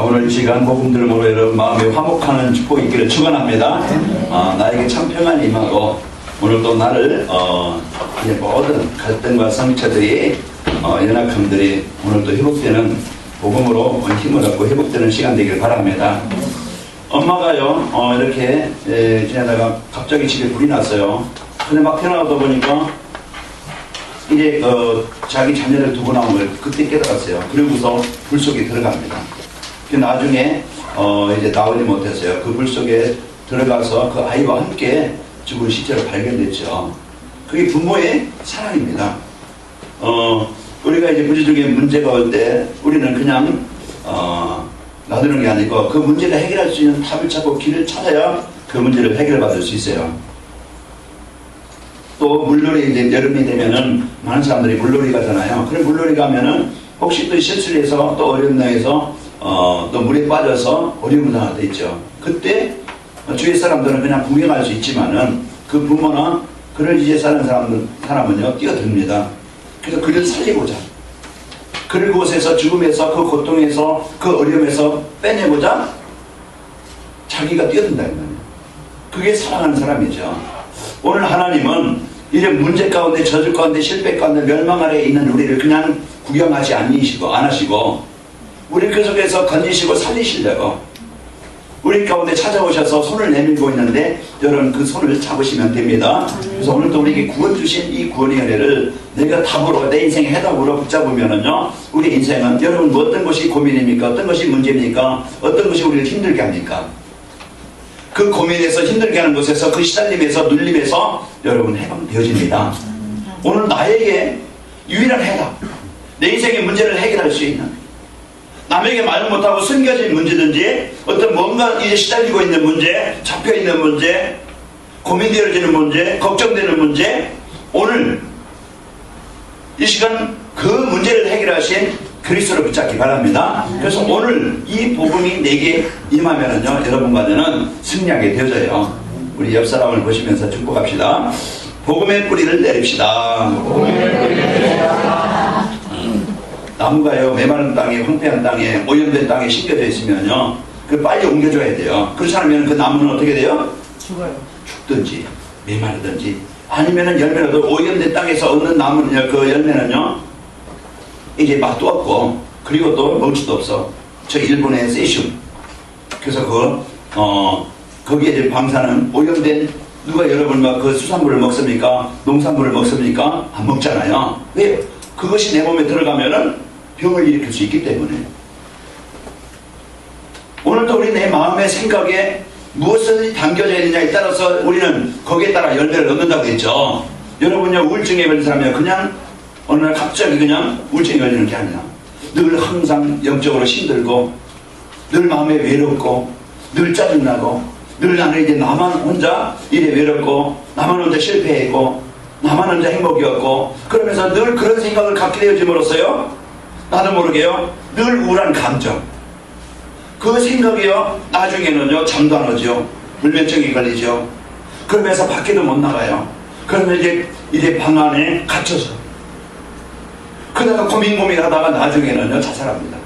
오늘 이 시간 복음 들음으로 여러분 마음에 화목하는 축복이 있기를 축원합니다. 나에게 참 평안이 임하고 오늘 또 나를 이제 모든 갈등과 상처들이 연약함들이 오늘 또 회복되는 복음으로 힘을 얻고 회복되는 시간 되기를 바랍니다. 엄마가요 이렇게 지내다가 갑자기 집에 불이 났어요. 근데 막 태어나다 보니까 이제 자기 자녀를 두고 나온 걸 그때 깨달았어요. 그리고서 불 속에 들어갑니다. 나중에 이제 나오지 못했어요. 그 불 속에 들어가서 그 아이와 함께 죽은 시체로 발견됐죠. 그게 부모의 사랑입니다. 우리가 이제 부지중에 문제가 올 때 우리는 그냥 놔두는 게 아니고 그 문제가 해결할 수 있는 답을 찾고 길을 찾아야 그 문제를 해결받을 수 있어요. 또 물놀이 이제 여름이 되면은 많은 사람들이 물놀이 가잖아요. 그럼 물놀이 가면은 혹시 또 실수를 해서 또 어려운 나에서 또 물에 빠져서 어려움을 당할 때 있죠. 그때 주위 사람들은 그냥 구경할 수 있지만은 그 부모나 그를 이제 사는 사람은요 뛰어듭니다. 그래서 그를 살리고자 그를 그곳에서 죽음에서 그 고통에서 그 어려움에서 빼내고자 자기가 뛰어든다는 거예요. 그게 사랑하는 사람이죠. 오늘 하나님은 이런 문제 가운데 저주 가운데 실패 가운데 멸망 아래에 있는 우리를 그냥 구경하지 안 하시고 우리 그 속에서 건지시고 살리시려고 우리 가운데 찾아오셔서 손을 내밀고 있는데 여러분 그 손을 잡으시면 됩니다. 그래서 오늘도 우리에게 구원 주신 이 구원의 은혜를 내가 답으로 내 인생의 해답으로 붙잡으면은요 우리 인생은 여러분 뭐 어떤 것이 고민입니까? 어떤 것이 문제입니까? 어떤 것이 우리를 힘들게 합니까? 그 고민에서 힘들게 하는 곳에서 그 시달림에서 눌림에서 여러분 해방되어집니다. 오늘 나에게 유일한 해답 내 인생의 문제를 해결할 수 있는 남에게 말 못하고 숨겨진 문제든지 어떤 뭔가 이제 시달리고 있는 문제 잡혀있는 문제 고민되어지는 문제 걱정되는 문제 오늘 이 시간 그 문제를 해결하신 그리스도를 붙잡기 바랍니다. 그래서 오늘 이 복음이 내게 임하면은요 여러분과 저는 승리하게 되어져요. 우리 옆 사람을 보시면서 축복합시다. 복음의 뿌리를 내립시다. 나무가요 메마른 땅에 황폐한 땅에 오염된 땅에 심겨져 있으면요 그 빨리 옮겨줘야 돼요. 그렇지 않으면 그 나무는 어떻게 돼요? 죽어요. 죽든지 메마르든지 아니면은 열매라도 오염된 땅에서 얻는 나무는요 그 열매는요 이제 맛도 없고 그리고 또 먹지도 없어. 저 일본의 세슘 그래서 거기에 이제 방사는 오염된 누가 여러분 막 그 수산물을 먹습니까? 농산물을 먹습니까? 안 먹잖아요. 왜? 그것이 내 몸에 들어가면은 병을 일으킬 수 있기 때문에. 오늘도 우리 내 마음의 생각에 무엇을 담겨져 있느냐에 따라서 우리는 거기에 따라 열매를 얻는다고 했죠. 여러분요 우울증에 걸린 사람이요 그냥 어느 날 갑자기 그냥 우울증이 걸리는 게 아니라 늘 항상 영적으로 힘들고 늘 마음에 외롭고 늘 짜증나고 늘 나는 이제 나만 혼자 이래 외롭고 나만 혼자 실패했고 나만 혼자 행복이 없고 그러면서 늘 그런 생각을 갖게 되어짐으로써요 나도 모르게요 늘 우울한 감정 그 생각이요 나중에는요 잠도 안 오죠. 불면증이 걸리죠. 그러면서 밖에도 못 나가요. 그러면 이제 방 안에 갇혀서 그러다가 고민하다가 나중에는요 자살합니다.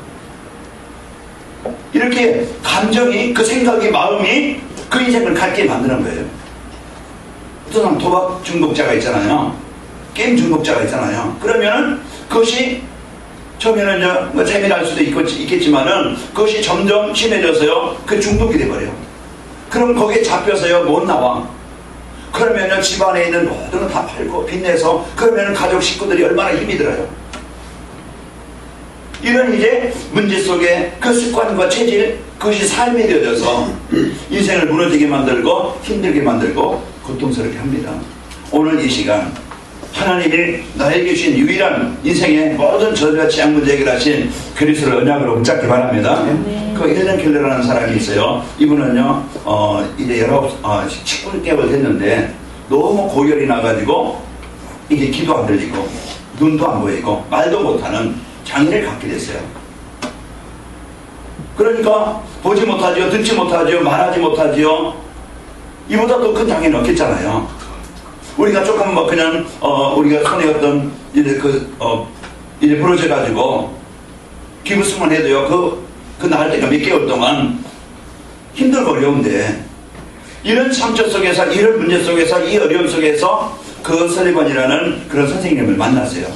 이렇게 감정이 그 생각이 마음이 그 인생을 갖게 만드는 거예요. 어떤 사람 도박 중독자가 있잖아요. 게임 중독자가 있잖아요. 그러면은 그것이 처음에는 뭐 재미날 수도 있겠지만은 그것이 점점 심해져서요 그 중독이 돼버려요. 그럼 거기에 잡혀서요 못 나와. 그러면은 집안에 있는 모든 걸 다 팔고 빚내서 그러면은 가족 식구들이 얼마나 힘이 들어요. 이런 이제 문제 속에 그 습관과 체질 그것이 삶이 되어져서 인생을 무너지게 만들고 힘들게 만들고 고통스럽게 합니다. 오늘 이 시간 하나님이 나에게 주신 유일한 인생의 모든 저주와 재앙 문제 해결하신 그리스도를 언약으로 붙잡기 바랍니다. 그 헬렌 켈러라는 사람이 있어요. 이분은요 이제 19개월 됐는데 너무 고열이 나가지고 이게 귀도 안 들리고 눈도 안 보이고 말도 못하는 장애를 갖게 됐어요. 그러니까 보지 못하죠. 듣지 못하죠. 말하지 못하죠. 이보다 더 큰 장애는 없겠잖아요. 우리가 조금 뭐 그냥 우리가 손에 어떤 이제 이제 부러져 가지고 기부스만 해도요 그 그 나갈 때가 몇 개월 동안 힘들고 어려운데 이런 상처 속에서, 이런 문제 속에서, 이 어려움 속에서 그 설리번이라는 그런 선생님을 만났어요.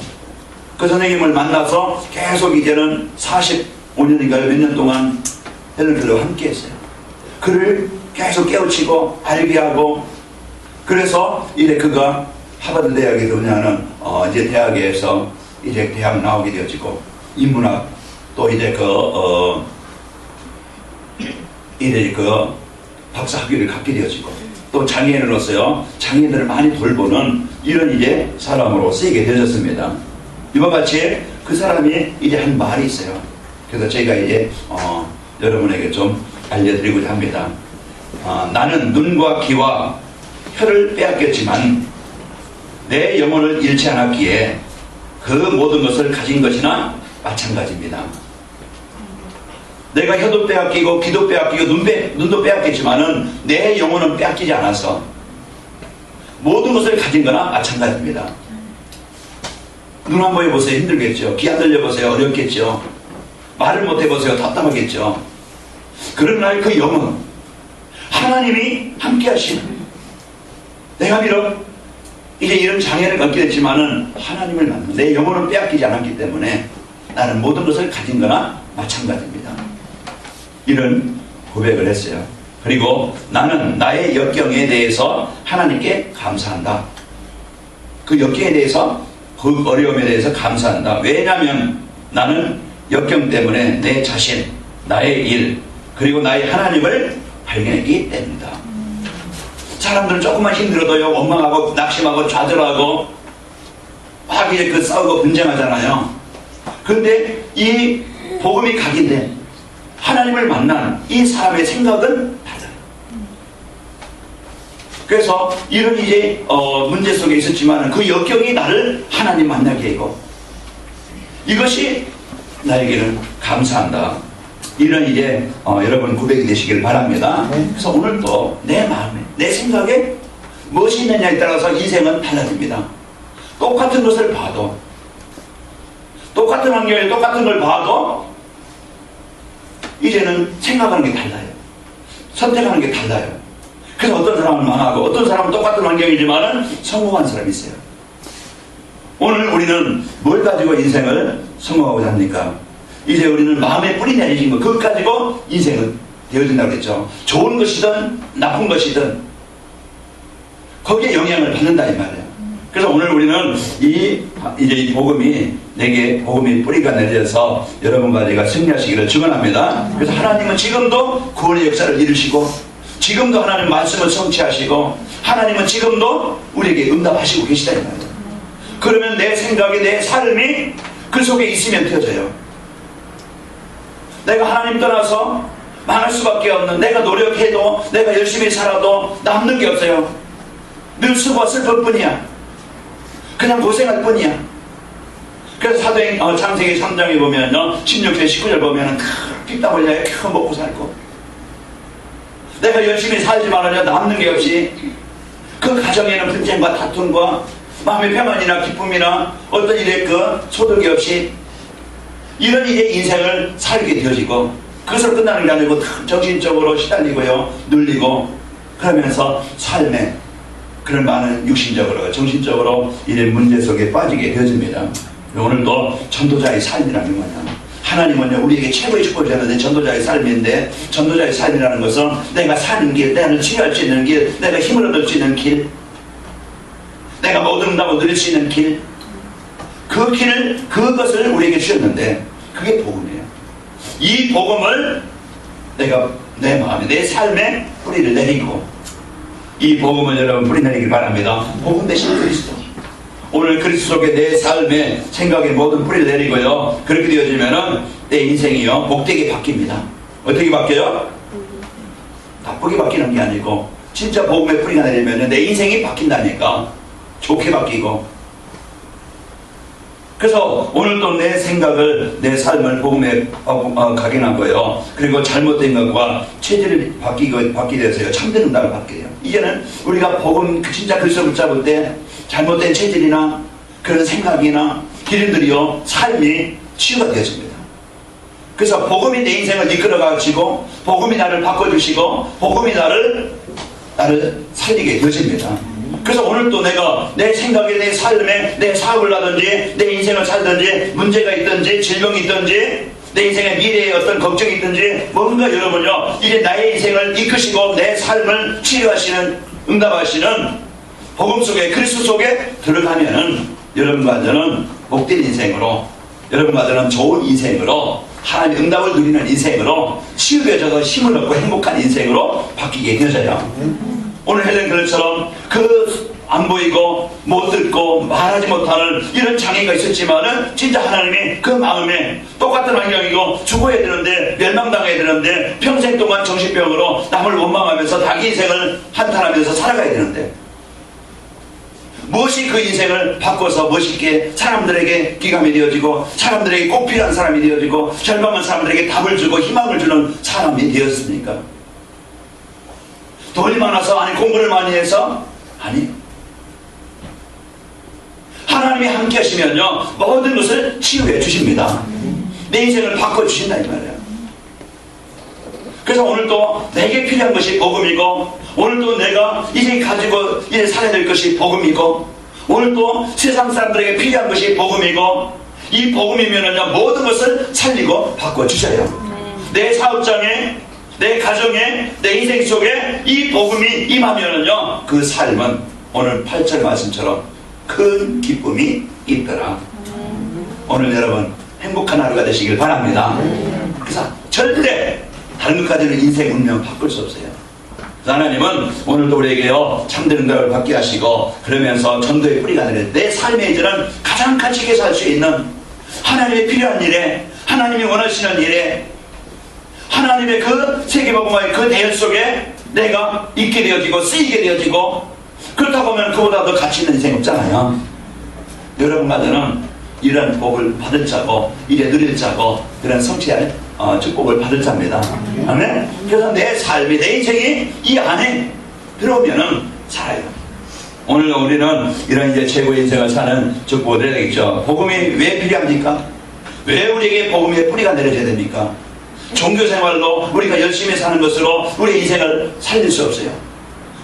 그 선생님을 만나서 계속 이제는 45년인가요? 몇 년 동안 헬렌 켈러와 함께 했어요. 그를 계속 깨우치고 알게 하고, 그래서 이제 그가 하버드 대학에 들어오냐는 이제 대학에서 이제 대학 나오게 되어지고, 인문학 또 이제 이제 박사 학위를 갖게 되어지고, 또 장애인으로서요 장애인들을 많이 돌보는 이런 이제 사람으로 쓰이게 되어졌습니다. 이와 같이 그 사람이 이제 한 말이 있어요. 그래서 제가 이제 여러분에게 좀 알려드리고자 합니다. 나는 눈과 귀와 혀를 빼앗겼지만 내 영혼을 잃지 않았기에 그 모든 것을 가진 것이나 마찬가지입니다. 내가 혀도 빼앗기고 귀도 빼앗기고 눈도 빼앗겼지만은 내 영혼은 빼앗기지 않아서 모든 것을 가진 거나 마찬가지입니다. 눈 한번 해보세요. 힘들겠죠. 귀 안 들려보세요. 어렵겠죠. 말을 못 해보세요. 답답하겠죠. 그러나 그 영혼, 하나님이 함께 하시는, 내가 비록 이제 이런 장애를 갖게 됐지만은 하나님을 만나 내 영혼은 빼앗기지 않았기 때문에 나는 모든 것을 가진 거나 마찬가지입니다. 이런 고백을 했어요. 그리고 나는 나의 역경에 대해서 하나님께 감사한다. 그 역경에 대해서, 그 어려움에 대해서 감사한다. 왜냐하면 나는 역경 때문에 내 자신, 나의 일, 그리고 나의 하나님을 발견했기 때문이다. 사람들은 조금만 힘들어도요 원망하고 낙심하고 좌절하고 막 이제 그 싸우고 분쟁하잖아요. 그런데 이 복음이 각인된 하나님을 만난 이 사람의 생각은 달라요. 그래서 이런 이제 문제 속에 있었지만 그 역경이 나를 하나님 만나게 하고, 이것이 나에게는 감사한다. 이런 이제 여러분 고백이 되시길 바랍니다. 그래서 오늘도 내 마음에, 내 생각에 무엇이 있느냐에 따라서 인생은 달라집니다. 똑같은 것을 봐도, 똑같은 환경에 똑같은 걸 봐도 이제는 생각하는 게 달라요. 선택하는 게 달라요. 그래서 어떤 사람은 망하고 어떤 사람은 똑같은 환경이지만 성공한 사람이 있어요. 오늘 우리는 뭘 가지고 인생을 성공하고자 합니까? 이제 우리는 마음에 뿌리 내리신 것, 그것 가지고 인생은 되어진다고 그랬죠. 좋은 것이든 나쁜 것이든 거기에 영향을 받는다 이 말이에요. 그래서 오늘 우리는 이제 이 복음이, 내게 복음이 뿌리가 내려서 여러분과 제가 승리하시기를 축원합니다. 그래서 하나님은 지금도 구원의 역사를 이루시고, 지금도 하나님 말씀을 성취하시고, 하나님은 지금도 우리에게 응답하시고 계시다 이 말이에요. 그러면 내 생각이, 내 삶이 그 속에 있으면 되어져요. 내가 하나님 떠나서 망할 수밖에 없는, 내가 노력해도 내가 열심히 살아도 남는 게 없어요. 늘 수고 슬플 뿐이야. 그냥 고생할 뿐이야. 그래서 사도행 창세기 3장에 보면요 16절 19절 보면은 핏땀 흘려야 먹고 살고, 내가 열심히 살지만은 남는 게 없이 그 가정에는 분쟁과 다툼과 마음의 평안이나 기쁨이나 어떤 일에 그 소득이 없이 이런 이제 인생을 살게 되어지고, 그것으로 끝나는 게 아니고 정신적으로 시달리고요 눌리고, 그러면서 삶에 그런 많은 육신적으로 정신적으로 이런 문제 속에 빠지게 되어집니다. 오늘도 전도자의 삶이라는 거냐, 하나님은요 우리에게 최고의 축복을 주셨는데 전도자의 삶인데, 전도자의 삶이라는 것은 내가 사는 길, 내가 치유할 수 있는 길, 내가 힘을 얻을 수 있는 길, 내가 모든 응답을 누릴 수 있는 길, 그 길을, 그것을 우리에게 주셨는데 그게 복음이에요. 이 복음을 내가 내 마음에, 내 삶에 뿌리를 내리고, 이 복음을 여러분 뿌리 내리길 바랍니다. 복음 대신 그리스도. 오늘 그리스도 속에 내 삶에, 생각에 모든 뿌리를 내리고요, 그렇게 되어지면은 내 인생이요 복되게 바뀝니다. 어떻게 바뀌어요? 나쁘게 바뀌는 게 아니고 진짜 복음의 뿌리가 내리면 내 인생이 바뀐다니까. 좋게 바뀌고. 그래서 오늘도 내 생각을, 내 삶을 복음에 각인하고요, 그리고 잘못된 것과 체질을 바뀌게 돼서요 참된 응답을 받게 돼요. 이제는 우리가 복음 진짜 그리스도를 붙잡을 때 잘못된 체질이나 그런 생각이나 기름들이요 삶이 치유가 되어집니다. 그래서 복음이 내 인생을 이끌어가시고 복음이 나를 바꿔주시고 복음이 나를 살리게 되어집니다. 그래서 오늘 또 내가 내 생각에, 내 삶에, 내 사업을 하든지 내 인생을 살든지 문제가 있든지 질병이 있든지 내 인생의 미래에 어떤 걱정이 있든지 뭔가 여러분요, 이제 나의 인생을 이끄시고 내 삶을 치유하시는, 응답하시는 복음 속에, 그리스도 속에 들어가면은 여러분과 저는 복된 인생으로, 여러분과 저는 좋은 인생으로, 하나님의 응답을 누리는 인생으로, 치유되어져서 힘을 얻고 행복한 인생으로 바뀌게 되어져요. 오늘 헬렌 글처럼 안 보이고 못 듣고 말하지 못하는 이런 장애가 있었지만은 진짜 하나님이 그 마음에 똑같은 환경이고 죽어야 되는데, 멸망당해야 되는데, 평생 동안 정신병으로 남을 원망하면서 자기 인생을 한탄하면서 살아가야 되는데, 무엇이 그 인생을 바꿔서 멋있게 사람들에게 기감이 되어지고 사람들에게 꼭 필요한 사람이 되어지고 절망한 사람들에게 답을 주고 희망을 주는 사람이 되었습니까? 돈이 많아서? 아니 공부를 많이 해서? 아니, 하나님이 함께 하시면요 모든 것을 치유해 주십니다. 내 인생을 바꿔주신다 이 말이에요. 그래서 오늘도 내게 필요한 것이 복음이고, 오늘도 내가 이제 가지고 이제 살아야 될 것이 복음이고, 오늘도 세상 사람들에게 필요한 것이 복음이고, 이 복음이면은요 모든 것을 살리고 바꿔주셔요. 내 사업장에, 내 가정에, 내 인생 속에 이 복음이 임하면은요 그 삶은 오늘 8절 말씀처럼 큰 기쁨이 있더라. 오늘 여러분 행복한 하루가 되시길 바랍니다. 그래서 절대 다른 것까지는 인생 운명 바꿀 수 없어요. 하나님은 오늘도 우리에게요 참된 응답을 받게 하시고, 그러면서 전도의 뿌리가 되는 내 삶의 이제는 가장 가치 있게 살 수 있는, 하나님의 필요한 일에, 하나님이 원하시는 일에, 하나님의 그 세계복음화의 그 대열 속에 내가 있게 되어지고 쓰이게 되어지고, 그렇다 보면 그보다 더 가치 있는 인생 없잖아요. 여러분과 저는 이런 복을 받을 자고 이래 누릴 자고 그런 성취할 축복을 받을 자입니다. 아멘. 그래서 내 삶이, 내 인생이 이 안에 들어오면은 살아요. 오늘 우리는 이런 이제 최고의 인생을 사는 축복을 드려야 되겠죠. 복음이 왜 필요합니까? 왜 우리에게 복음의 뿌리가 내려져야 됩니까? 종교생활로 우리가 열심히 사는 것으로 우리 인생을 살릴 수 없어요.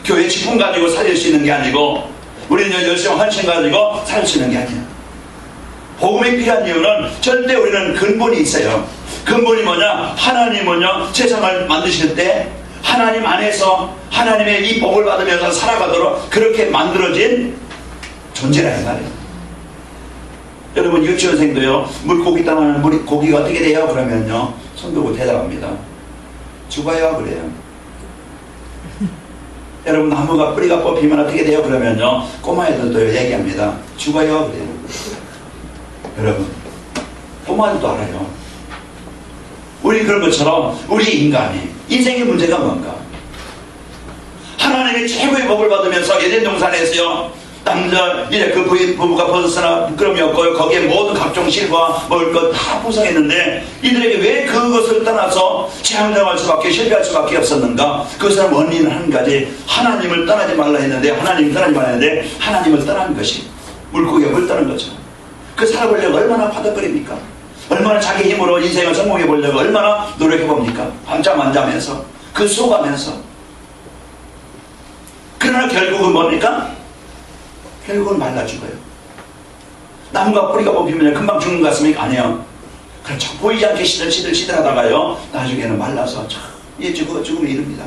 교회 직분 가지고 살릴 수 있는 게 아니고, 우리는 열심히 헌신 가지고 살 수 있는 게 아니야. 복음이 필요한 이유는 절대 우리는 근본이 있어요. 근본이 뭐냐? 하나님은요 세상을 만드실 때 하나님 안에서 하나님의 이 복을 받으면서 살아가도록 그렇게 만들어진 존재라 이 말이에요. 여러분 유치원생도요 물고기 따면 물고기가 어떻게 돼요? 그러면요 손 들고 대답합니다. 죽어요 그래요. 여러분 나무가 뿌리가 뽑히면 어떻게 돼요? 그러면요 꼬마애들도 얘기합니다. 죽어요 그래요. 여러분 꼬마들도 알아요. 우리 그런 것처럼 우리 인간이 인생의 문제가 뭔가, 하나님의 최고의 복을 받으면서 에덴 동산에서요 남자 이제 그 부부가 벗었으나 부끄러움이 없고요 거기에 모든 각종 실과 먹을 것 다 풍성했는데 이들에게 왜 그것을 떠나서 재앙당할 수밖에, 실패할 수밖에 없었는가? 그것은 원인은 한 가지, 하나님을 떠나지 말라 했는데, 하나님을 떠나지 말라 했는데 하나님을 떠난 것이 물고기가 물 떠는 거죠. 그 살아보려고 얼마나 파닥거립니까? 얼마나 자기 힘으로 인생을 성공해 보려고 얼마나 노력해 봅니까? 밤잠 안 자면서, 그 속아면서. 그러나 결국은 뭡니까? 결국은 말라 죽어요. 나무가 뿌리가 뽑히면 금방 죽는 것 같습니까? 아니에요. 그렇죠. 보이지 않게 시들시들하다가요 나중에는 말라서 참 죽음에 이릅니다.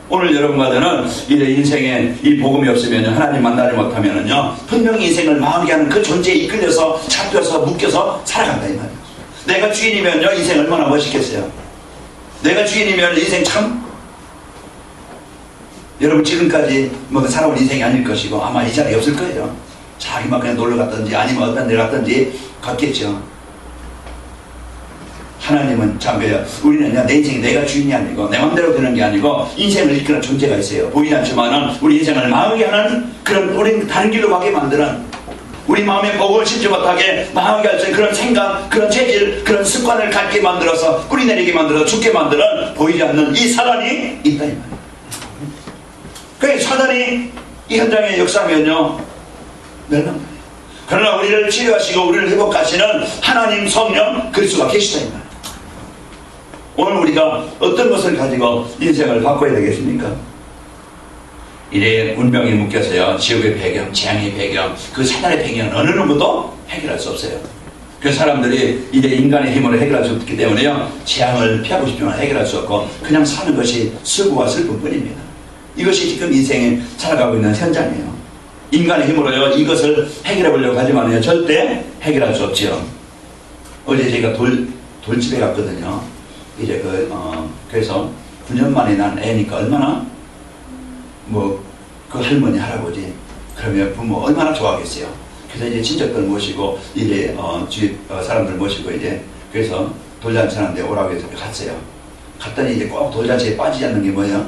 오늘 여러분과 저는 이 인생에 이 복음이 없으면, 하나님 만나지 못하면은요 분명히 인생을 망하게 하는 그 존재에 이끌려서 잡혀서 묶여서 살아간다 이 말이에요. 내가 주인이면요 인생 얼마나 멋있겠어요. 내가 주인이면 인생 참, 여러분 지금까지 뭐 살아온 인생이 아닐 것이고 아마 이 자리에 없을 거예요. 자기만 그냥 놀러 갔든지 아니면 어떤 데 갔든지 갔겠죠. 하나님은 참 그래요. 우리는 내 인생이 내가 주인이 아니고 내 맘대로 되는 게 아니고 인생을 이끄는 존재가 있어요. 보이지 않지만은 우리 인생을 망하게 하는, 그런 우리는 다른 길로 가게 만드는, 우리 마음에 복을 심지 못하게 망하게 할 수 있는 그런 생각, 그런 체질, 그런 습관을 갖게 만들어서 뿌리내리게 만들어서 죽게 만드는 보이지 않는 이 사단이 있다 이 말이에요. 그러니까 사단이 이 현장에 역사하면요 멸망돼요. 그러나 우리를 치료하시고 우리를 회복하시는 하나님 성령 그리스도가 계시다 이 말이에요. 오늘 우리가 어떤 것을 가지고 인생을 바꿔야 되겠습니까? 이래 운명이 묶여서요, 지옥의 배경, 재앙의 배경, 그 사단의 배경은 어느 누구도 해결할 수 없어요. 그 사람들이 이제 인간의 힘으로 해결할 수 없기 때문에요, 재앙을 피하고 싶지만 해결할 수 없고 그냥 사는 것이 슬프와 슬픔뿐입니다. 이것이 지금 인생에 살아가고 있는 현장이에요. 인간의 힘으로요, 이것을 해결해 보려고 하지만요, 절대 해결할 수 없지요. 어제 제가 돌집에 갔거든요. 이제 그래서 9년 만에 난 애니까 얼마나 그 할머니, 할아버지, 그러면 부모 얼마나 좋아하겠어요. 그래서 이제 친척들 모시고, 이제, 주위 사람들 모시고, 이제, 그래서 돌잔치 하는데 오라고 해서 갔어요. 갔더니 이제 꼭 돌잔치에 빠지지 않는 게 뭐예요?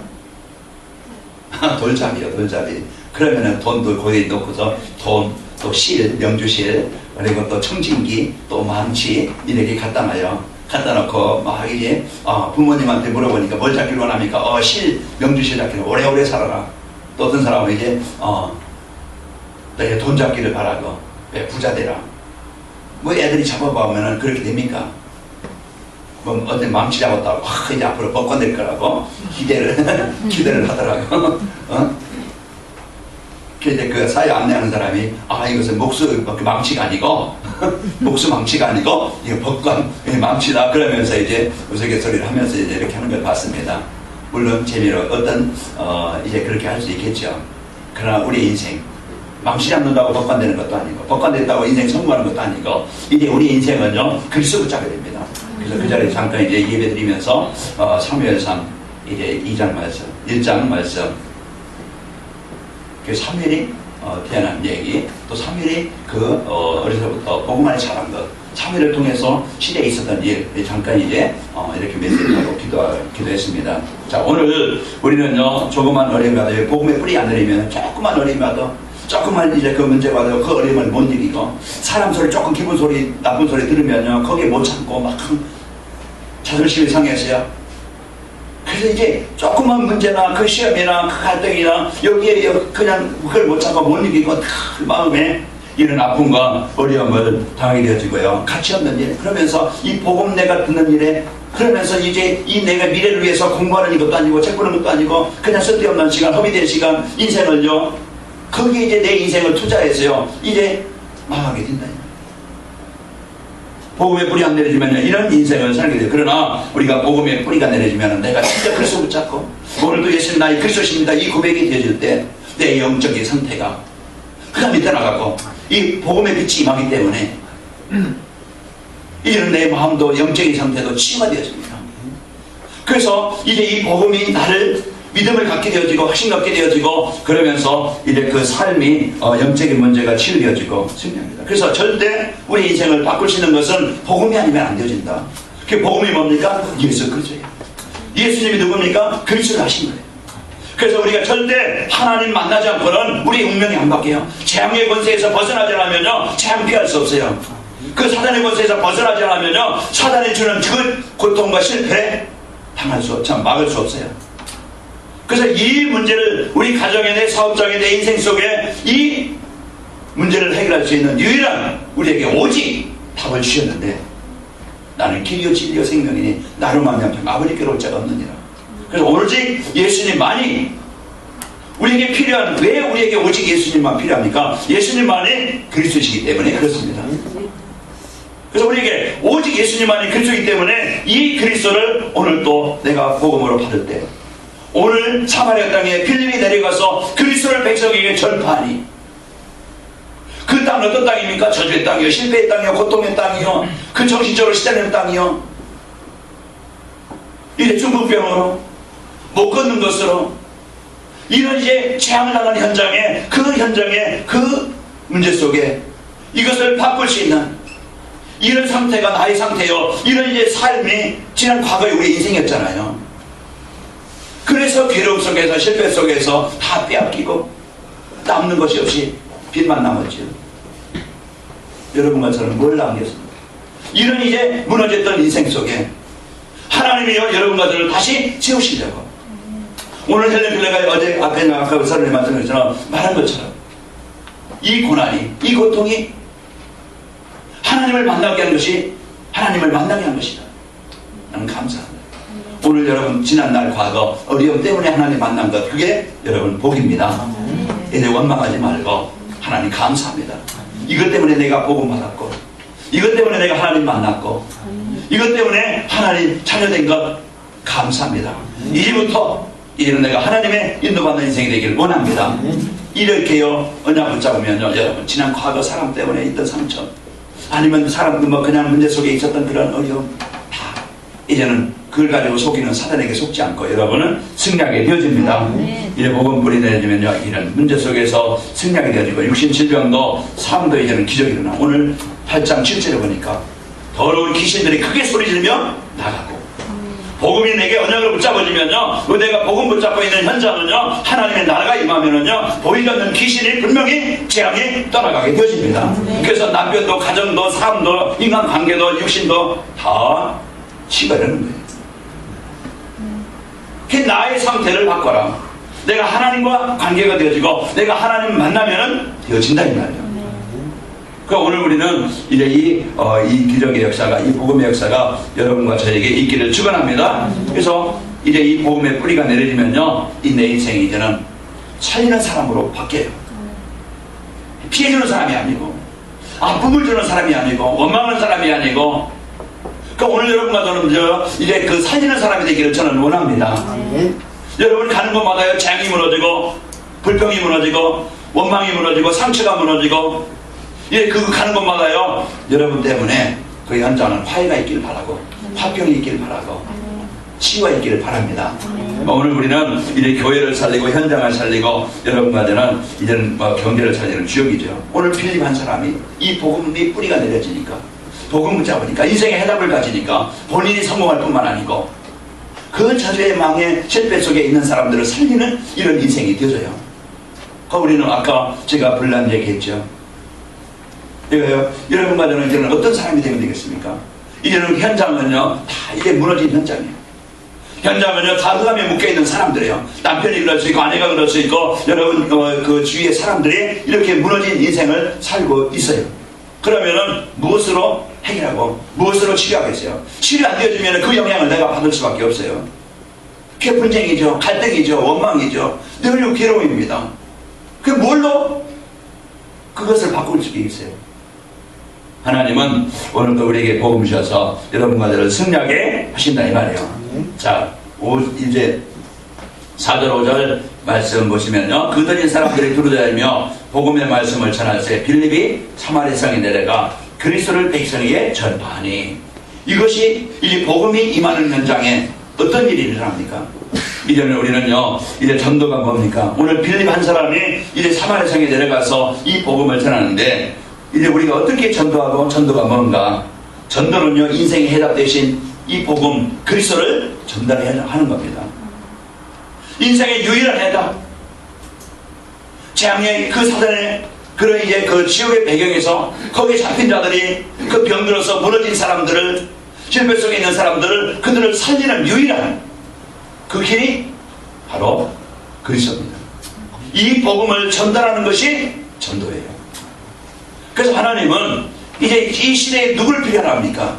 돌잡이요, 돌잡이. 그러면은 돈도 거기에 넣고서 돈, 또 실, 명주실, 그리고 또 청진기, 또 망치, 이렇게 갖다 놔요. 갖다 놓고 막 이제 부모님한테 물어보니까 뭘 잡기로 원합니까? 실, 명주실 잡기로 오래오래 살아라. 또 어떤 사람은 이제 돈 잡기를 바라고 부자 되라. 뭐 애들이 잡아보면은 그렇게 됩니까? 뭐 어떤 망치 잡았다고 이제 앞으로 벚꽃 낼 거라고 기대를 하더라고. 이제 그 사회 안내하는 사람이 이것은 망치가 아니고 목수 망치가 아니고 이거 벚꽃 망치다 그러면서 이제 우스갯소리를 하면서 이제 이렇게 하는 걸 봤습니다. 물론 재미로 어떤 이제 그렇게 할 수 있겠죠. 그러나 우리 인생 망치 잡는다고 벚꽃 되는 것도 아니고 벚꽃 냈다고 인생 성공하는 것도 아니고 이제 우리 인생은요 그리스도 붙잡게 됩니다. 그래서 그 자리에 잠깐 이제 예배드리면서 사무엘상 이제 2장 말씀, 1장 말씀, 그 사무엘이 태어난 얘기, 또 사무엘이 어려서부터 복음 안에 자란 것, 사무엘을 통해서 시대에 있었던 일, 잠깐 이제 이렇게 메시지하고 기도했습니다. 자, 오늘 우리는요 조그만 어려움이 와도 복음의 뿌리 안 내리면 조그만 어려움이 와도 조금만 이제 그 문제가 와도 그 어려움을 못 이기고 사람 소리 조금 기분 소리 나쁜 소리 들으면요 거기에 못 참고 막 자존심이 상해서요. 그래서 이제 조그만 문제나 그 시험이나 그 갈등이나 여기에 그냥 그걸 못 참고 못 이기고 그 마음에 이런 아픔과 어려움을 당하게 되어지고요. 가치 없는 일, 그러면서 이 복음 내가 듣는 일에 그러면서 이제 이 내가 미래를 위해서 공부하는 것도 아니고 책 보는 것도 아니고 그냥 쓸데없는 시간, 허비된 시간, 인생을요 거기에 이제 내 인생을 투자해서요 이제 망하게 된다. 복음의 뿌리 안 내려주면 이런 인생을 살게 돼요. 그러나 우리가 복음의 뿌리가 내려주면 내가 진짜 그리스도 붙잡고 오늘도 예수님 나의 그리스도십니다 이 고백이 되어질 때 내 영적인 상태가 그가 밑에 나가고 이 복음의 빛이 임하기 때문에 이런 내 마음도 영적인 상태도 치유가 되어집니다. 그래서 이제 이 복음이 나를 믿음을 갖게 되어지고 확신 갖게 되어지고 그러면서 이제 그 삶이 영적인 문제가 치유되어지고 승리합니다. 그래서 절대 우리 인생을 바꿀 수 있는 것은 복음이 아니면 안 되어진다. 그 복음이 뭡니까? 예수 그리스도예요. 예수님이 누굽니까? 그리스도를 하신 거예요. 그래서 우리가 절대 하나님 만나지 않고는 우리 운명이 안 바뀌어요. 재앙의 권세에서 벗어나지 않으면요 재앙 피할 수 없어요. 그 사단의 권세에서 벗어나지 않으면요 사단이 주는 그 고통과 실패 당할 수 없죠. 막을 수 없어요. 그래서 이 문제를 우리 가정에 내 사업장에 내 인생 속에 이 문제를 해결할 수 있는 유일한 우리에게 오직 답을 주셨는데 나는 길이요 진리요 생명이니 나로 말미암아 아버지께로 올 자가 없느니라. 그래서 오로지 예수님만이 우리에게 필요한, 왜 우리에게 오직 예수님만 필요합니까? 예수님만이 그리스도시기 때문에 그렇습니다. 그래서 우리에게 오직 예수님만이 그리스도이기 때문에 이 그리스도를 오늘 또 내가 복음으로 받을 때 오늘 사마리아 땅에 필립이 내려가서 그리스도를 백성에게 전파하니 그 땅은 어떤 땅입니까? 저주의 땅이요, 실패의 땅이요, 고통의 땅이요, 그 정신적으로 시달리는 땅이요, 이래 중풍병으로 못 걷는 것으로 이런 이제 재앙을 당한 현장에 그 문제 속에 이것을 바꿀 수 있는 이런 상태가 나의 상태요, 이런 이제 삶이 지난 과거의 우리 인생이었잖아요. 그래서 괴로움 속에서 실패 속에서 다 빼앗기고 남는 것이 없이 빚만 남았죠. 여러분과 저는 뭘 남겼습니까? 이런 이제 무너졌던 인생 속에 하나님이요 여러분과 저를 다시 세우시려고 오늘 헬렌 필러가 어제 앞에 아까 설교에 말한 것처럼 이 고난이, 이 고통이 하나님을 만나게 하는 것이 하나님을 만나게 한 것이다. 나는 감사합니다. 오늘 여러분 지난날 과거 어려움 때문에 하나님 만난 것, 그게 여러분 복입니다. 이제 원망하지 말고 하나님 감사합니다. 이것 때문에 내가 복음 받았고, 이것 때문에 내가 하나님 만났고, 이것 때문에 하나님 자녀된 것 감사합니다. 이제부터 이제는 내가 하나님의 인도받는 인생이 되기를 원합니다. 이렇게요 언약 붙잡으면요 여러분, 지난 과거 사람 때문에 있던 상처, 아니면 사람들 뭐 그냥 문제 속에 있었던 그런 어려움, 다 이제는 그걸 가지고 속이는 사단에게 속지 않고 여러분은 승리하게 되어집니다. 이제 복음 뿌리 내리면요 이런 문제 속에서 승리하게 되어지고, 육신 질병도 삶도 이제는 기적이 일어나. 오늘 8장 7절에 보니까 더러운 귀신들이 크게 소리 지르며 나가고, 복음이 내게 언약을 붙잡아지면요, 내가 복음 붙잡고 있는 현장은요 하나님의 나라가 임하면은요 보이지 않는 귀신이 분명히 재앙이 떠나가게 되어집니다. 그래서 남편도 가정도 삶도 인간관계도 육신도 다 치가려는 거예요. 그 나의 상태를 바꿔라. 내가 하나님과 관계가 되어지고 내가 하나님 만나면은 되어진다 이 말이에요. 그 오늘 우리는 이제 이 기적의 역사가, 이 복음의 역사가 여러분과 저에게 있기를 축원합니다. 그래서 이제 이 복음의 뿌리가 내려지면요, 이 내 인생이 이제는 살리는 사람으로 바뀌어요. 피해주는 사람이 아니고, 아픔을 주는 사람이 아니고, 원망하는 사람이 아니고. 그러니까 오늘 여러분과 저는 이제 그 살리는 사람이 되기를 저는 원합니다. 여러분 가는 곳마다요 재앙이 무너지고, 불평이 무너지고, 원망이 무너지고, 상처가 무너지고, 예, 그거 가는 곳마다요 여러분 때문에 그 현장은 화해가 있기를 바라고, 화평이 있기를 바라고, 치유가 있기를 바랍니다. 오늘 우리는 이제 교회를 살리고 현장을 살리고 여러분과 저는 이제는 경제를 살리는 주역이죠. 오늘 필립 한 사람이 이 복음이 뿌리가 내려지니까, 복음 붙잡으니까 인생의 해답을 가지니까 본인이 성공할 뿐만 아니고 그 저주의 망의 실패 속에 있는 사람들을 살리는 이런 인생이 되어져요. 그 우리는 아까 제가 불난 얘기했죠. 이거요, 여러분과 저는 이제는 어떤 사람이 되면 되겠습니까? 이제는 현장은요 다 이게 무너진 현장이에요. 현장은요 다 흑암에 묶여있는 사람들이에요. 남편이 그럴 수 있고, 아내가 그럴 수 있고, 여러분 그 주위의 사람들이 이렇게 무너진 인생을 살고 있어요. 그러면은 무엇으로 해결하고 무엇으로 치료하겠어요? 치료 안 되어지면 그 영향을 내가 받을 수밖에 없어요. 그게 분쟁이죠, 갈등이죠, 원망이죠, 늘 괴로움입니다. 그 뭘로 그것을 바꿀 수 있어요? 하나님은 오늘도 우리에게 복음 주셔서 여러분과 저를 승리하게 하신다 이 말이에요. 자, 이제 4절 5절 말씀 보시면요, 그들인 사람들이 두루다니며 복음의 말씀을 전할세 빌립이 사마리아 성에 내려가 그리스도를 백성에게 전파하니. 이것이 이제 복음이 임하는 현장에 어떤 일이 일어납니까? 이제는 우리는요 이제 전도가 뭡니까? 오늘 빌립 한 사람이 이제 사마리아 성에 내려가서 이 복음을 전하는데, 이제 우리가 어떻게 전도하고 전도가 뭔가? 전도는요 인생의 해답 대신 이 복음 그리스도를 전달해야 하는 겁니다. 인생의 유일한 해답, 재앙의 그 사단의 그런 이제 그 지옥의 배경에서 거기에 잡힌 자들이 그 병들어서 무너진 사람들을, 실패 속에 있는 사람들을, 그들을 살리는 유일한 그 길이 바로 그리스도입니다. 이 복음을 전달하는 것이 전도예요. 그래서 하나님은 이제 이 시대에 누굴 필요합니까?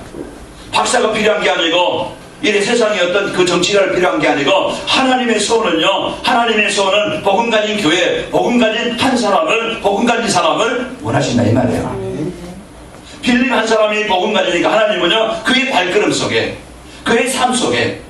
박사가 필요한 게 아니고, 이래 세상에 어떤 그 정치가를 필요한 게 아니고, 하나님의 소원은요, 하나님의 소원은 복음 가진 교회, 복음 가진 한 사람을, 복음 가진 사람을 원하신다 이 말이에요. 빌립 한 사람이 복음 가지니까 하나님은요 그의 발걸음 속에, 그의 삶 속에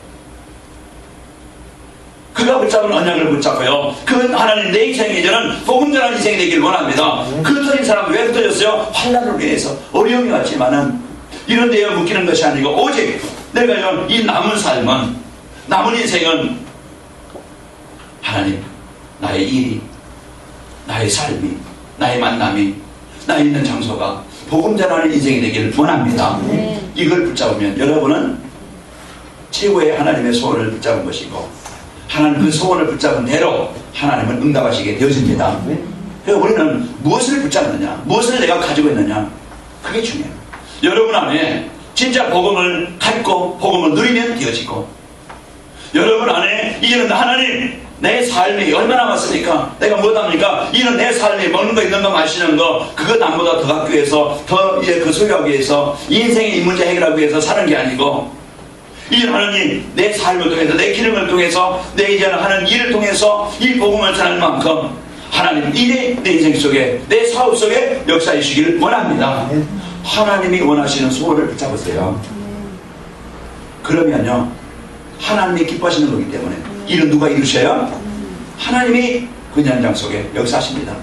그가 붙잡은 언약을 붙잡고요, 그 하나님 내 인생이 이제는 복음 전하는 인생이 되길 원합니다. 그 흩어진 사람 왜 흩어졌어요? 환난을 위해서. 어려움이 왔지만은 이런 데에 묶이는 것이 아니고, 오직 내가 이 남은 삶은, 남은 인생은 하나님, 나의 일이, 나의 삶이, 나의 만남이, 나 있는 장소가 복음 전하는 인생이 되기를 원합니다. 이걸 붙잡으면 여러분은 최고의 하나님의 소원을 붙잡은 것이고, 하나님 그 소원을 붙잡은 대로 하나님은 응답하시게 되어집니다. 그래서 우리는 무엇을 붙잡느냐, 무엇을 내가 가지고 있느냐, 그게 중요해요. 여러분 안에 진짜 복음을 갖고 복음을 누리면 되어지고, 여러분 안에 이제는 하나님 내 삶이 얼마 남았습니까? 내가 못합니까? 이는 내 삶이 먹는 거, 있는 거, 마시는 거, 그거 남보다 더 갖기 위해서, 더 이제 그 소유하기 위해서, 인생의 이 문제 해결하기 위해서 사는 게 아니고, 이제는 하나님 내 삶을 통해서 내 기능을 통해서 내 이제는 하는 일을 통해서 이 복음을 전할 만큼 하나님 이제 내 인생 속에 내 사업 속에 역사해 주시기를 원합니다. 하나님이 원하시는 소원을 붙잡으세요. 그러면요 하나님이 기뻐하시는 거기 때문에 일은 누가 이루셔요? 하나님이 그 현장 속에 역사하십니다.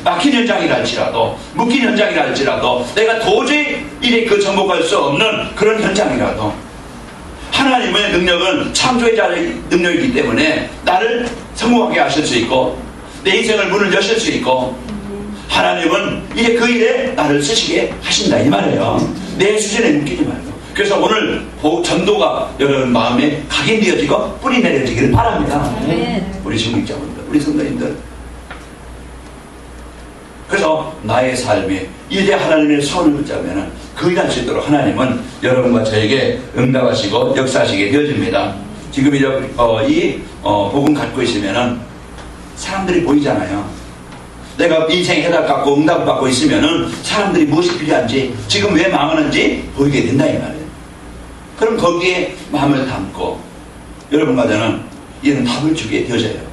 막힌 현장이라 할지라도 묶인 현장이라 할지라도 내가 도저히 이제 그 정복할 수 없는 그런 현장이라도 하나님의 능력은 창조의 자의 능력이기 때문에 나를 성공하게 하실 수 있고 내 인생을 문을 여실 수 있고 하나님은 이제 그 일에 나를 쓰시게 하신다 이 말이에요. 내 수준에 묶이지 말고. 그래서 오늘 전도가 여러분 마음에 각인되어지고 뿌리 내려지기를 바랍니다. 우리 중직자분들 우리 성도님들. 그래서 나의 삶에 이제 하나님의 손을 붙잡으면 그 일할 수 있도록 하나님은 여러분과 저에게 응답하시고 역사하시게 되어집니다. 지금 이 복음 갖고 있으면은 사람들이 보이잖아요. 내가 인생 해답 갖고 응답 받고 있으면은 사람들이 무엇이 필요한지 지금 왜 망하는지 보이게 된다 이 말이에요. 그럼 거기에 마음을 담고 여러분과 저는 이런 답을 주게 되어져요.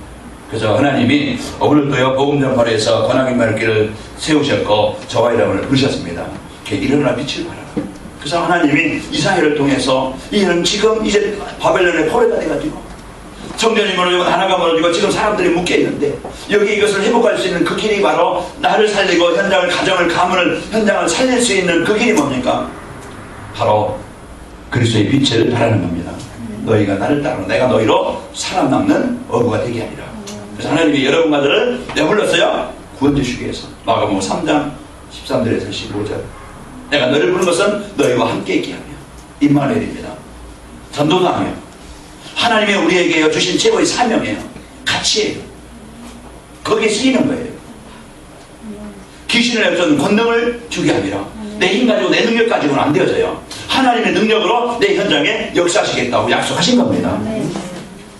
그래서 하나님이 오늘도요 복음 전파를 해서 권하게 말할 길을 세우셨고 저와 여러분을 부르셨습니다. 일어나 빛을 발하라. 그래서 하나님이 이사야를 통해서 이는 지금 이제 바벨론의 포로가 돼가지고 성전이 무너지고 하나가 무너지고 지금 사람들이 묶여있는데 여기 이것을 회복할 수 있는 그 길이 바로 나를 살리고 현장을 가정을 가문을 현장을 살릴 수 있는 그 길이 뭡니까? 바로 그리스도의 빛을 발하는 겁니다. 너희가 나를 따르고 내가 너희로 살아남는 어부가 되게 하리라. 그래서 하나님이 여러분과 저를 내불렀어요. 구원 주시기 위해서. 마가복음 3장 13절에서 15절. 내가 너를 부른 것은 너희와 함께 있게 하며 임마누엘입니다. 전도도 하며 하나님의 우리에게 주신 최고의 사명이에요. 가치예요. 거기에 쓰이는 거예요. 귀신을 내쫓는 권능을 주게 함이라. 내 힘 가지고 내 능력 가지고는 안 되어져요. 하나님의 능력으로 내 현장에 역사하시겠다고 약속하신 겁니다.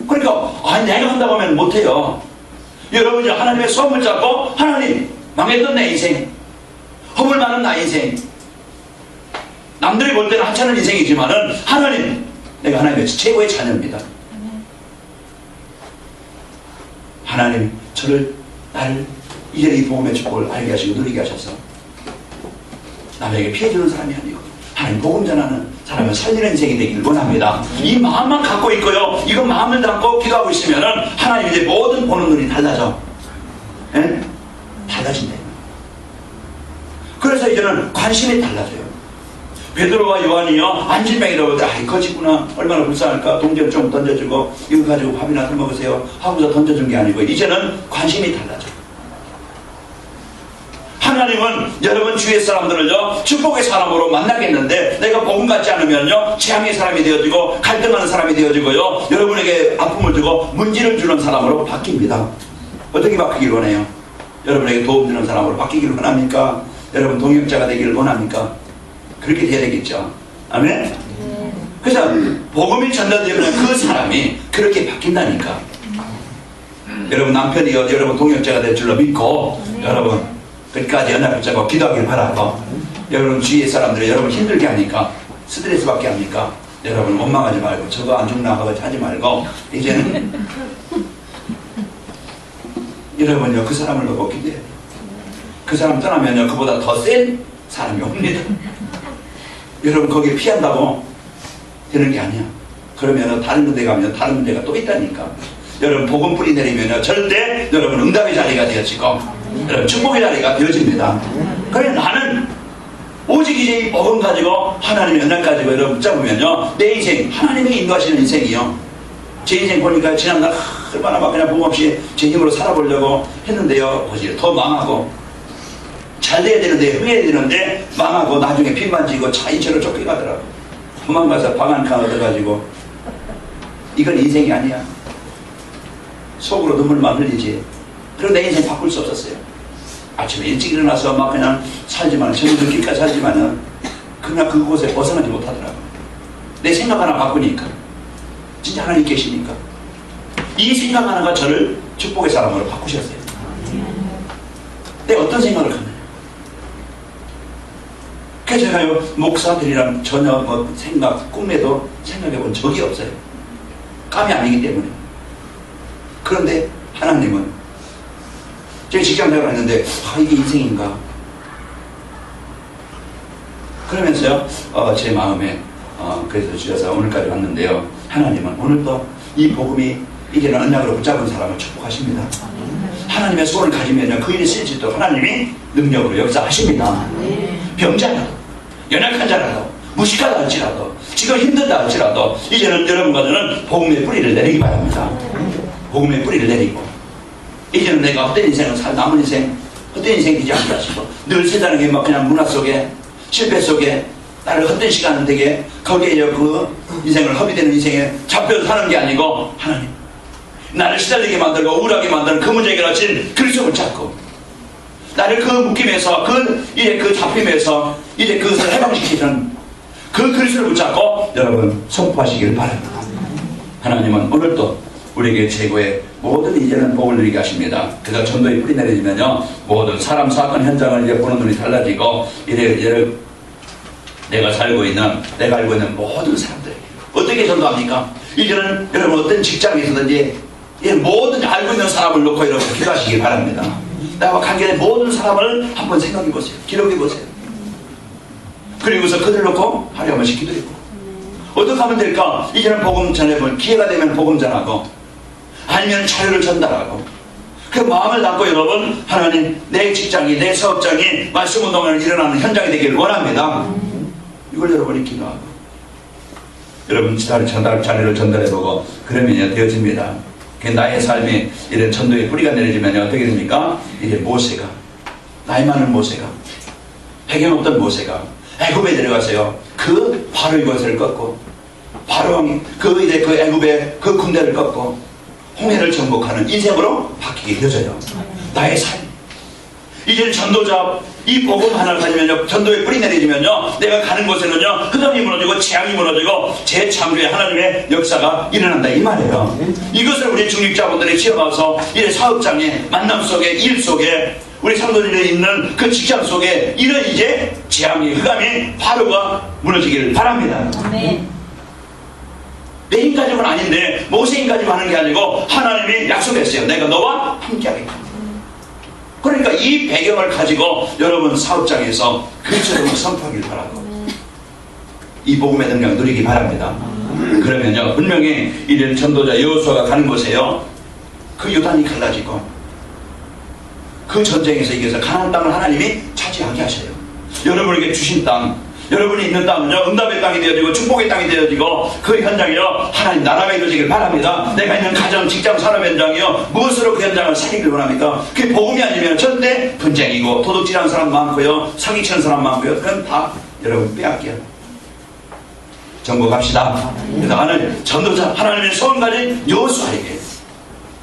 그러니까 아니 내가 한다고 하면 못해요. 여러분이 하나님의 소원을 잡고 하나님 망했던 내 인생 허물 많은 나의 인생 남들이 볼 때는 하찮은 인생이지만은 하나님 내가 하나님의 최고의 자녀입니다. 하나님 나를 이제 이 복음의 축복을 알게 하시고 누리게 하셔서 남에게 피해주는 사람이 아니고 하나님 복음 전하는 사람을 살리는 인생이 되기를 원합니다. 이 마음만 갖고 있고요 이거 마음을 담고 기도하고 있으면은 하나님 이제 모든 보는 눈이 달라져. 예? 달라진다. 그래서 이제는 관심이 달라져요. 베드로와 요한이요 안진뱅이라고 할 때 아이 거지구나 얼마나 불쌍할까 동전 좀 던져주고 이거 가지고 밥이나 사 먹으세요 하고서 던져준 게 아니고 이제는 관심이 달라져. 하나님은 여러분 주위의 사람들을요 축복의 사람으로 만나겠는데 내가 복음 갖지 않으면요 재앙의 사람이 되어지고 갈등하는 사람이 되어지고요 여러분에게 아픔을 주고 문제를 주는 사람으로 바뀝니다. 어떻게 바뀌길 원해요? 여러분에게 도움 주는 사람으로 바뀌기를 원합니까? 여러분 동역자가 되기를 원합니까? 그렇게 돼야 되겠죠. 아멘? 그래서 복음이 전달되면 그 사람이 그렇게 바뀐다니까. 여러분 남편이요 여러분 동역자가 될 줄로 믿고 여러분 끝까지 연합을 잡고 기도하길 바라고 여러분 주위의 사람들이 여러분 힘들게 하니까 스트레스 받게 합니까? 여러분 원망하지 말고 저거 안 죽나 하지 말고 이제는 여러분요 그 사람을 놓고 기도해야 돼요. 그 사람 떠나면요 그보다 더 센 사람이 옵니다. 여러분 거기에 피한다고 되는 게 아니야. 그러면 다른 군데 가면 다른 문제가 또 있다니까. 여러분 복음 뿌리 내리면 절대 여러분 응답의 자리가 되어지고 여러분 축복의 자리가 되어집니다. 그래 나는 오직 이제 이 복음 가지고 하나님의 연락 가지고 여러분 붙잡으면요 내 인생 하나님이 인도하시는 인생이요. 제 인생 보니까 지난날 얼마나 막 그냥 복음 없이 제 힘으로 살아보려고 했는데요 거기 더 망하고 잘 돼야 되는데 후회해야 되는데 망하고 나중에 핀만 지고 차인처럼 쫓겨가더라고. 도망가서 방 한 칸 얻어가지고 이건 인생이 아니야. 속으로 눈물만 흘리지. 그리고 내 인생 바꿀 수 없었어요. 아침에 일찍 일어나서 막 그냥 살지만 저녁 늦게까지 살지만은 그냥 그곳에 벗어나지 못하더라고. 내 생각 하나 바꾸니까 진짜 하나님 계시니까 이 생각 하나가 저를 축복의 사람으로 바꾸셨어요. 내 어떤 생각을 하느냐. 그래서 제가요, 목사들이랑 전혀 뭐 생각, 꿈에도 생각해 본 적이 없어요. 감이 아니기 때문에. 그런데 하나님은, 제가 직장 생활을 했는데, 이게 인생인가? 그러면서요, 제 마음에, 그래서 주셔서 오늘까지 왔는데요. 하나님은 오늘도 이 복음이 이제는 언약으로 붙잡은 사람을 축복하십니다. 하나님의 손을 가지면 그 일이 쓰일 수 있도록 하나님이 능력으로 역사하십니다. 병자라도, 연약한 자라도, 무식하다 할지라도, 지금 힘들다 할지라도, 이제는 여러분과 저는 복음의 뿌리를 내리기 바랍니다. 복음의 뿌리를 내리고, 이제는 내가 헛된 인생을 남은 인생, 헛된 인생 되지 않다 싶어. 늘 세상에 막 그냥 문화 속에, 실패 속에, 나를 헛된 시간을 되게, 거기에 그 인생을 허비되는 인생에 잡혀서 사는 게 아니고, 하나님, 나를 시달리게 만들고 우울하게 만드는 그 문제 해결하신 그리스도를 찾고, 나를 그 묶임에서, 그 잡힘에서, 이제 그것을 해방시키는 그 그리스도를 붙잡고 여러분 선포하시기를 바랍니다. 하나님은 오늘도 우리에게 최고의 모든 이제는 복을 누리게 하십니다. 그래서 전도의 뿌리 내리면요, 모든 사람, 사건, 현장을 이제 보는 눈이 달라지고, 이래 내가 살고 있는, 내가 알고 있는 모든 사람들에게 어떻게 전도합니까? 이제는 여러분 어떤 직장에 있어든지 모든 알고 있는 사람을 놓고 여러분 기도하시기 바랍니다. 나와 관계된 모든 사람을 한번 생각해 보세요. 기록해 보세요. 그리고서 그들 놓고 하루에 한 번씩 기도해보고, 어떻게 하면 될까? 이제는 복음 전해볼 기회가 되면 복음 전하고, 아니면 자료를 전달하고, 그 마음을 담고 여러분, 하나님, 내 직장이, 내 사업장이 말씀 운동을 일어나는 현장이 되기를 원합니다. 이걸 여러분이 기도하고, 여러분 자료를 전달해보고, 그러면 되어집니다. 나의 삶이 이런 전도의 뿌리가 내려지면 어떻게 됩니까? 이제 모세가, 나이 많은 모세가, 배경 없던 모세가 애굽에 내려가세요. 그 바로의 권세를 꺾고, 바로 그 애굽의 그 군대를 꺾고 홍해를 정복하는 인생으로 바뀌게 되어져요. 나의 삶. 이제 전도자, 이 복음 하나를 가지면요, 전도의 뿌리 내리면요, 내가 가는 곳에는요, 흐름이 무너지고 재앙이 무너지고 재창조의 하나님의 역사가 일어난다 이 말이에요. 이것을 우리 중직자분들이 지어가서 이래 사업장에, 만남 속에, 일 속에, 우리 성도들이 있는 그 직장 속에 이런 이제 재앙이, 흑암이, 바로가 무너지기를 바랍니다. 내 힘가짐은 아닌데 모세 힘가짐 하는 게 아니고 하나님이 약속했어요. 내가 너와 함께하겠다. 그러니까 이 배경을 가지고 여러분 사업장에서 그리스도를 선포하길 바라고, 이 복음의 능력 누리기 바랍니다. 그러면요, 분명히 이런 전도자 여호수아가 가는 곳에요, 그 요단이 갈라지고 그 전쟁에서 이겨서 가나안 땅을 하나님이 차지하게 하셔요. 여러분에게 주신 땅, 여러분이 있는 땅은요, 응답의 땅이 되어지고 축복의 땅이 되어지고, 그 현장이요, 하나님 나라가 이루어지길 바랍니다. 내가 있는 가정, 직장, 산업 현장이요, 무엇으로 그 현장을 살리길 원합니까? 그게 복음이 아니면 절대 분쟁이고, 도둑질하는 사람 많고요, 사기치는 사람 많고요, 그건 다 여러분 빼앗겨요. 정복합시다. 그래서 하나님 전도자, 하나님의 소원 가진 여호수아에게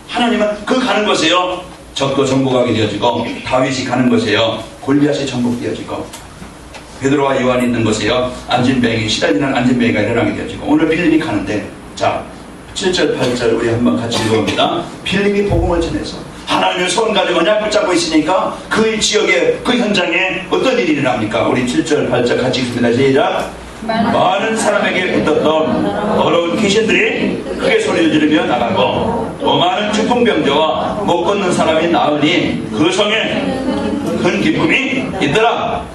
하나님은 그 가는 곳에요, 적도 정복하게 되어지고, 다윗이 가는 곳에요, 골리앗이 정복되어지고, 베드로와 요한이 있는 곳에요, 안진뱅이, 시달리는 안진뱅이가 일어나게 되어지고, 오늘 빌립이 가는데, 자 7절 8절 우리 한번 같이 읽어봅니다. 빌립이 복음을 전해서 하나님의 손 가지고 언약 붙잡고 있으니까 그 지역에, 그 현장에 어떤 일이 일어납니까? 우리 7절 8절 같이 읽습니다. 시작. 많은 사람에게 붙었던 더러운 귀신들이 크게 소리를 지르며 나가고, 또 많은 중풍병자와 못 걷는 사람이 나으니 그 성에 큰 기쁨이 있더라.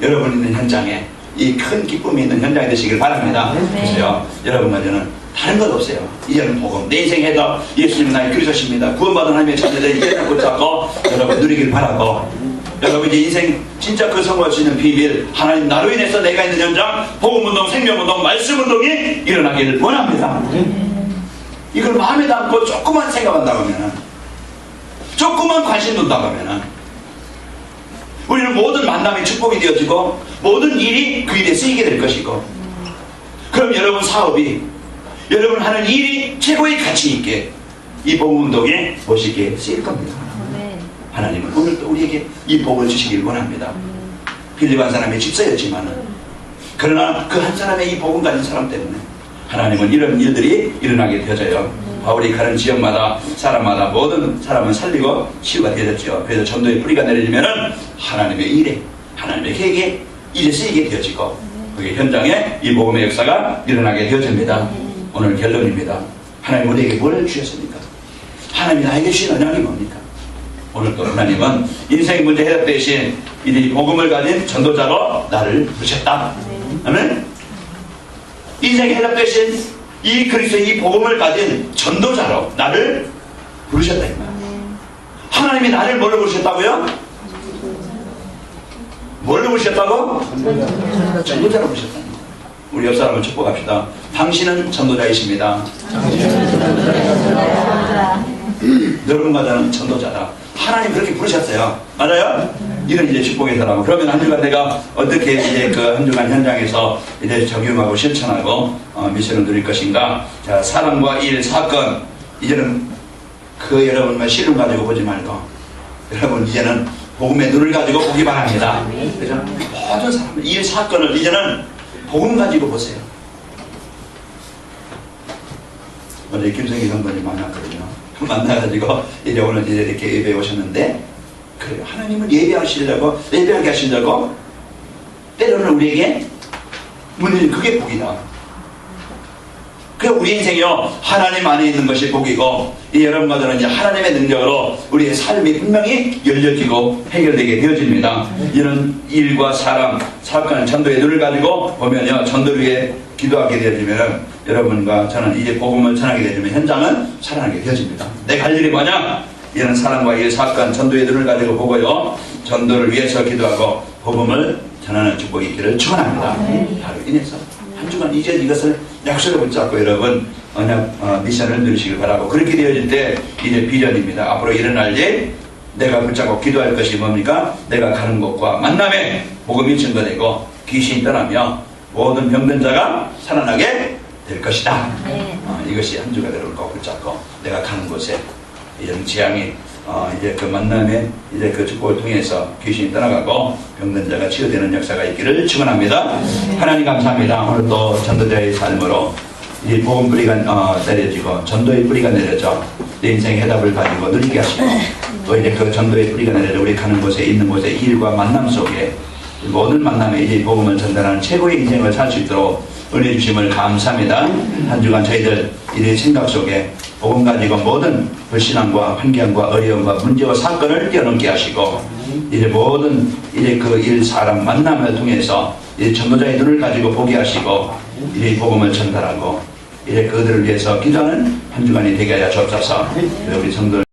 여러분 있는 현장에 이 큰 기쁨이 있는 현장이 되시길 바랍니다. 그래서요, 여러분과 저는 다른 것 없어요. 이제는 복음, 내 인생에도 예수님 나의 그리스도십니다. 구원받은 하나님의 자녀들 이제는 붙잡고 여러분 누리길 바라고, 여러분 이제 인생 진짜 그 성공할 수 있는 비밀, 하나님 나로 인해서 내가 있는 현장, 복음운동, 생명운동, 말씀운동이 일어나기를 원합니다. 이걸 마음에 담고 조금만 생각한다고 하면, 조금만 관심 둔다고 하면, 우리는 모든 만남이 축복이 되어지고 모든 일이 그 일에 쓰이게 될 것이고, 그럼 여러분 사업이, 여러분 하는 일이 최고의 가치 있게 이 복음운동에 멋있게 쓰일 겁니다. 하나님은 오늘도 우리에게 이 복을 주시길 원합니다. 빌립 한 사람의 집사였지만은, 그러나 그 한 사람의 이 복음 가진 사람 때문에 하나님은 이런 일들이 일어나게 되어져요. 바울이 가는 지역마다, 사람마다 모든 사람은 살리고 치유가 되어졌죠. 그래서 전도의 뿌리가 내려지면은 하나님의 일에, 하나님의 계획에 일에 쓰이게 되어지고 그게 현장에 이 복음의 역사가 일어나게 되어집니다. 오늘 결론입니다. 하나님 우리에게 뭘 주셨습니까? 하나님이 나에게 주신 언약이 뭡니까? 오늘 또 하나님은 인생 문제 해답 대신 이 복음을 가진 전도자로 나를 부르셨다. 아멘. 인생 해답 대신 이 그리스도의 이 복음을 가진 전도자로 나를 부르셨다 이 말. 하나님이 나를 뭘로 부르셨다고요? 뭘로 부르셨다고? 전도자로 부르셨다. 우리 옆 사람을 축복합시다. 당신은 전도자이십니다. 여러분과 저는 전도자다. 하나님 그렇게 부르셨어요. 맞아요? 이건 이제 축복의 사람. 그러면 한 주간 내가 어떻게 이제 그 한 주간 현장에서 이제 적용하고 실천하고 미션을 누릴 것인가? 자, 사람과 일, 사건. 이제는 그 여러분만 실험 가지고 보지 말고 여러분 이제는 복음의 눈을 가지고 보기 바랍니다. 그죠? 모든 사람 일, 사건을 이제는 복음 가지고 보세요. 어제 김성기 성도님 만났거든요. 만나가지고 이제 오늘 이제 이렇게 예배에 오셨는데 그래요. 하나님은 예배하게 하시려고 때로는 우리에게 문을 그게 복이다. 그 우리 인생이요 하나님 안에 있는 것이 복이고 이 여러분과 저는 이제 하나님의 능력으로 우리의 삶이 분명히 열려지고 해결되게 되어집니다. 이런 일과 사람, 사건, 전도의 눈을 가지고 보면요 전도를 위해 기도하게 되어지면 여러분과 저는 이제 복음을 전하게 되어지면 현장은 살아나게 되어집니다. 내 갈 일이 뭐냐? 이런 사람과 일, 사건, 전도의 눈을 가지고 보고요 전도를 위해서 기도하고 복음을 전하는 축복이 있기를 축원합니다. 바로 인해서 한 주간 이제 이것을 약속을 붙잡고 여러분 언약 미션을 누리시길 바라고 그렇게 되어질 때 이제 비전입니다. 앞으로 일어날 일 내가 붙잡고 기도할 것이 뭡니까? 내가 가는 곳과 만남에 복음이 증거되고 귀신이 떠나며 모든 병든 자가 살아나게 될 것이다. 이것이 한 주가 여러분 꼭 붙잡고 내가 가는 곳에 이런 재앙이 이제 그 만남에 이제 그 축복을 통해서 귀신이 떠나가고 병든 자가 치유되는 역사가 있기를 축원합니다. 하나님 감사합니다. 오늘 또 전도자의 삶으로 이 복음 뿌리가 내려지고 전도의 뿌리가 내려져 내 인생의 해답을 가지고 누리게 하시고 또 이제 그 전도의 뿌리가 내려져 우리 가는 곳에 있는 곳에 일과 만남 속에 모든 만남에 이제 복음을 전달하는 최고의 인생을 살 수 있도록 은혜 주심을 감사합니다. 한 주간 저희들 이의 생각 속에 복음 가지고 모든 불신앙과 환경과 어려움과 문제와 사건을 뛰어넘게 하시고 이제 모든 이제 그 일 사람 만남을 통해서 이제 전도자의 눈을 가지고 보게 하시고 이제 복음을 전달하고 이제 그들을 위해서 기도하는 한 주간이 되게 하여 주옵소서. 우리 성도